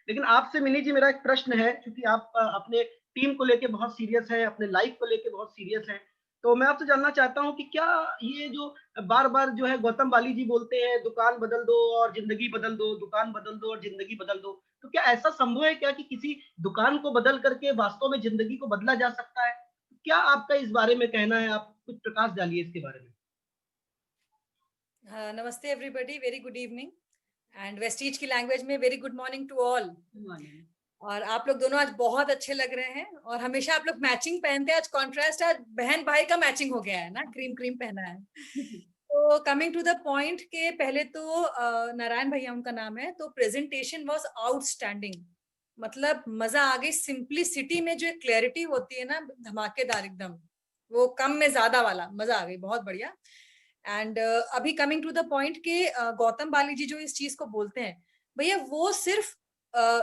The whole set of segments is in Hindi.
लेकिन आपसे मिनी जी मेरा एक प्रश्न है, क्योंकि आप अपने टीम को लेके बहुत सीरियस हैं, अपने लाइफ को लेके बहुत सीरियस हैं। तो मैं आपसे जानना चाहता हूँ कि क्या ये जो बार-बार जो है गौतम बाली जी बोलते हैं, दुकान बदल दो और ज़िंदगी बदल दो, दुकान बदल दो और ज़िंदगी बदल दो। तो क्या ऐसा संभव है क्या कि किसी दुकान को बदल करके वास्तव में ज़िंदगी को बदला जा सकता है? क्या आपका इस बारे में कहना है? आप कुछ प्रकाश डालिए इसके बारे में। नमस्ते everybody, very good evening and वेस्टीज की लैंग्वेज में very good morning to all. Morning. और आप लोग दोनों आज बहुत अच्छे लग रहे हैं और हमेशा आप लोग मैचिंग पहनते हैं। आज कॉन्ट्रास्ट, आज बहन भाई का मैचिंग हो गया है ना, क्रीम क्रीम पहना है। तो कमिंग टू द पॉइंट के पहले तो नारायण भैया उनका नाम है, तो प्रेजेंटेशन वाज आउटस्टैंडिंग। मतलब मजा आ गई। सिंप्लिसिटी में जो क्लैरिटी होती है ना, धमाकेदार एकदम, वो कम में ज्यादा वाला मजा आ गई, बहुत बढ़िया। एंड अभी कमिंग टू द पॉइंट के गौतम बाली जी जो इस चीज को बोलते हैं, भैया वो सिर्फ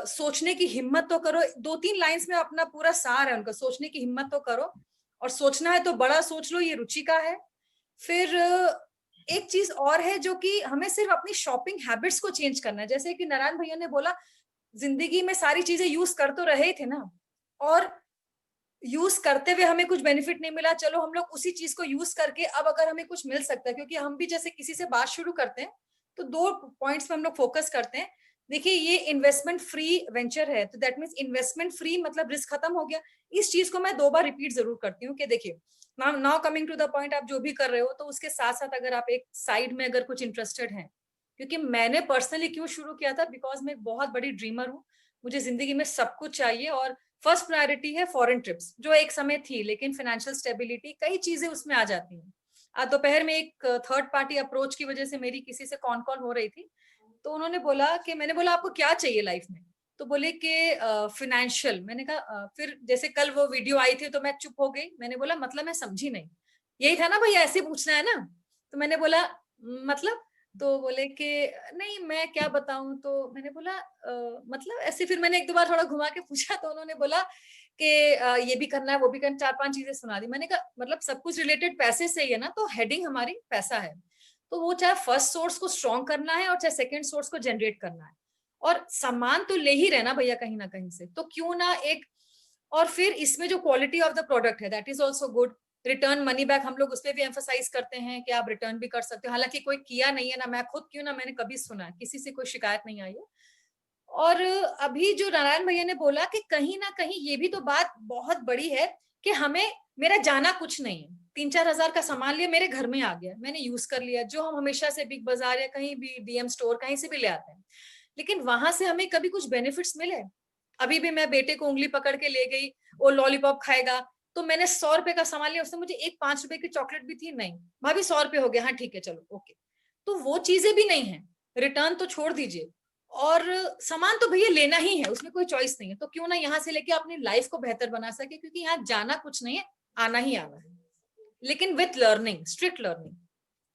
सोचने की हिम्मत तो करो। 2-3 लाइंस में अपना पूरा सार है उनका, सोचने की हिम्मत तो करो, और सोचना है तो बड़ा सोच लो, ये रुचि का है। फिर एक चीज और है जो कि हमें सिर्फ अपनी शॉपिंग हैबिट्स को चेंज करना है। जैसे कि नारायण भैया ने बोला, जिंदगी में सारी चीजें यूज कर तो रहे थे ना, और यूज करते हुए हमें कुछ बेनिफिट नहीं मिला, चलो हम लोग उसी चीज को यूज करके अब अगर हमें कुछ मिल सकता है, क्योंकि हम भी जैसे किसी से बात शुरू करते हैं तो 2 पॉइंट्स पे हम लोग फोकस करते हैं। देखिए, ये इन्वेस्टमेंट फ्री वेंचर है, तो दैट मीन्स इन्वेस्टमेंट फ्री मतलब रिस्क खत्म हो गया। इस चीज को मैं 2 बार रिपीट जरूर करती हूँ कि देखिए, now coming to the point, आप जो भी कर रहे हो तो उसके साथ साथ अगर आप एक साइड में अगर कुछ इंटरेस्टेड हैं, क्योंकि मैंने पर्सनली क्यों शुरू किया था, बिकॉज मैं एक बहुत बड़ी ड्रीमर हूँ। मुझे जिंदगी में सब कुछ चाहिए, और फर्स्ट प्रायोरिटी है फॉरेन ट्रिप्स, जो एक समय थी, लेकिन फाइनेंशियल स्टेबिलिटी कई चीजें उसमें आ जाती हैं। आज दोपहर में एक थर्ड पार्टी अप्रोच की वजह से मेरी किसी से कॉन कॉल हो रही थी, तो उन्होंने बोला कि, मैंने बोला आपको क्या चाहिए लाइफ में, तो बोले कि फाइनेंशियल। मैंने कहा फिर जैसे कल वो वीडियो आई थी तो मैं चुप हो गई। मैंने बोला मतलब मैं समझी नहीं, यही था ना भैया, ऐसे पूछना है ना? तो मैंने बोला मतलब, तो बोले कि नहीं मैं क्या बताऊं, तो मैंने बोला मतलब ऐसे। फिर मैंने 1-2 बार थोड़ा घुमा के पूछा, तो उन्होंने बोला कि ये भी करना है, वो भी करना, 4-5 चीजें सुना दी। मैंने कहा मतलब सब कुछ रिलेटेड पैसे से ही है ना, तो हेडिंग हमारी पैसा है। तो वो चाहे फर्स्ट सोर्स को स्ट्रॉन्ग करना है और चाहे सेकंड सोर्स को जनरेट करना है, और सामान तो ले ही रहना भैया कहीं ना कहीं से, तो क्यों ना एक। और फिर इसमें जो क्वालिटी ऑफ द प्रोडक्ट है, that is also good. Return money back हम लोग उस पर भी एम्फोसाइज करते हैं कि आप रिटर्न भी कर सकते हो। हालांकि कोई किया नहीं है ना, मैं खुद क्यों ना, मैंने कभी सुना है, किसी से कोई शिकायत नहीं आई है। और अभी जो नारायण भैया ने बोला कि कहीं ना कहीं ये भी तो बात बहुत बड़ी है कि हमें, मेरा जाना कुछ नहीं है, 3-4 हजार का सामान लिया, मेरे घर में आ गया, मैंने यूज कर लिया, जो हम हमेशा से बिग बाजार या कहीं भी डीएम स्टोर कहीं से भी ले आते हैं, लेकिन वहां से हमें कभी कुछ बेनिफिट्स मिले? अभी भी मैं बेटे को उंगली पकड़ के ले गई, वो लॉलीपॉप खाएगा, तो मैंने 100 रुपए का सामान लिया, उसने मुझे एक 5 रुपए की चॉकलेट भी थी, नहीं भाभी 100 रुपए हो गया, हाँ ठीक है चलो ओके। तो वो चीजें भी नहीं है, रिटर्न तो छोड़ दीजिए, और सामान तो भैया लेना ही है, उसमें कोई चॉइस नहीं है, तो क्यों ना यहाँ से लेके अपनी लाइफ को बेहतर बना सके, क्योंकि यहाँ जाना कुछ नहीं है, आना ही आना है, लेकिन with learning, strict learning.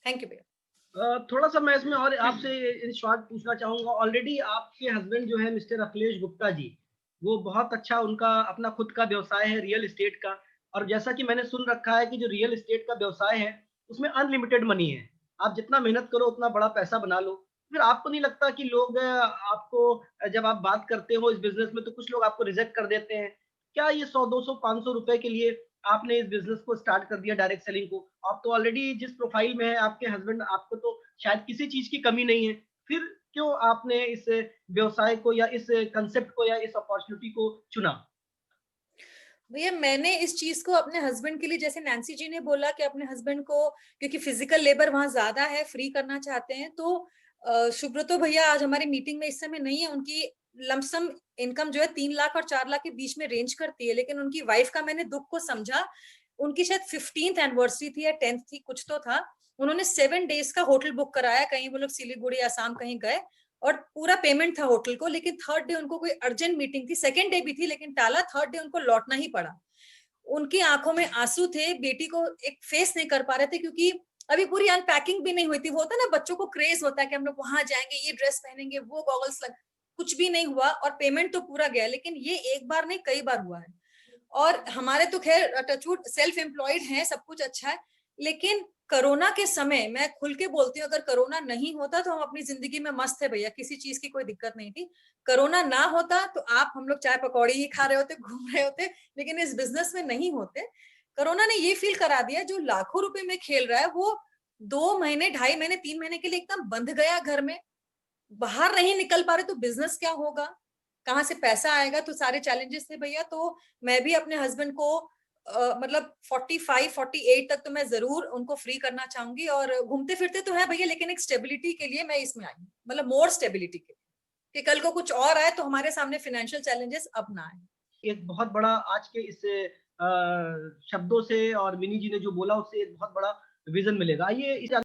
Thank you भैया। थोड़ा-सा मैं इसमें और आपसे इन शॉर्ट पूछना चाहूँगा। ऑलरेडी आपके हस्बैंड जो है मिस्टर अखिलेश गुप्ता जी, वो बहुत अच्छा उनका अपना खुद का व्यवसाय है रियल एस्टेट का, और जैसा कि मैंने सुन रखा है कि जो रियल एस्टेट का व्यवसाय है, उसमें अनलिमिटेड मनी है। आप जितना मेहनत करो उतना बड़ा पैसा बना लो। फिर आपको नहीं लगता कि लोग आपको जब आप बात करते हो इस बिज़नेस में तो कुछ लोग आपको रिजेक्ट कर देते हैं? क्या ये 100, 200, 500 रुपए के लिए आपने इस बिज़नेस को स्टार्ट कर दिया डायरेक्ट सेलिंग को? आप तो ऑलरेडी जिस प्रोफाइल में है आपके हस्बैंड, आपको तो शायद किसी चीज़ की कमी नहीं है। फिर क्यों आपने इस व्यवसाय को या इस कांसेप्ट को या इस अपॉर्च्युनिटी को चुना? भैया मैंने इस चीज को अपने हस्बैंड के लिए, जैसे नैन्सी जी ने बोला कि अपने हस्बैंड को, क्योंकि फिजिकल लेबर वहां ज्यादा है, फ्री करना चाहते हैं, तो सुब्रतो भैया आज हमारी मीटिंग में इस समय नहीं है। उनकी लमसम इनकम जो है 3 लाख और 4 लाख के बीच में रेंज करती है, लेकिन उनकी वाइफ का मैंने दुख को समझा। उनकी शायद 15th एनिवर्सरी थी या 10th थी, कुछ तो था। उन्होंने 7 days का होटल बुक कराया, कहीं वो लोग सिलीगुड़ी आसाम कहीं गए, और पूरा पेमेंट था होटल को, लेकिन थर्ड डे उनको कोई अर्जेंट मीटिंग थी, सेकंड डे भी थी लेकिन टाला, थर्ड डे उनको लौटना ही पड़ा। उनकी आंखों में आंसू थे, बेटी को एक फेस नहीं कर पा रहे थे, क्योंकि अभी पूरी अनपैकिंग भी नहीं हुई थी। वो होता है ना, बच्चों को क्रेज होता है कि हम लोग वहां जाएंगे, ये ड्रेस पहनेंगे, वो गॉगल्स लग, कुछ भी नहीं हुआ, और पेमेंट तो पूरा गया, लेकिन ये एक बार नहीं कई बार हुआ है। और हमारे तो खैर टचवुड सेल्फ एम्प्लॉयड हैं, सब कुछ अच्छा है, लेकिन कोरोना के समय मैं खुल के बोलती हूँ, अगर कोरोना नहीं होता तो हम अपनी जिंदगी में मस्त थे भैया, किसी चीज की कोई दिक्कत नहीं थी। कोरोना ना होता तो आप हम लोग चाय पकौड़ी ही खा रहे होते, घूम रहे होते, लेकिन इस बिजनेस में नहीं होते। कोरोना ने ये फील करा दिया, जो लाखों रुपए में खेल रहा है वो 2 महीने, 2.5 महीने, 3 महीने के लिए एकदम बंध गया घर में, बाहर नहीं निकल पा रहे, तो बिजनेस क्या होगा, कहाँ से पैसा आएगा, तो सारे चैलेंजेस थे भैया। तो मैं भी अपने हस्बैंड को मतलब 45 48 तक तो मैं जरूर उनको फ्री करना चाहूंगी, और घूमते फिरते तो है भैया, लेकिन एक स्टेबिलिटी के लिए मैं इसमें आई हूँ, मतलब मोर स्टेबिलिटी के लिए, कि कल को कुछ और आए तो हमारे सामने फाइनेंशियल चैलेंजेस अब ना आए। एक बहुत बड़ा आज के इस शब्दों से और मिनी जी ने जो बोला उससे एक बहुत बड़ा विजन मिलेगा। आइए इस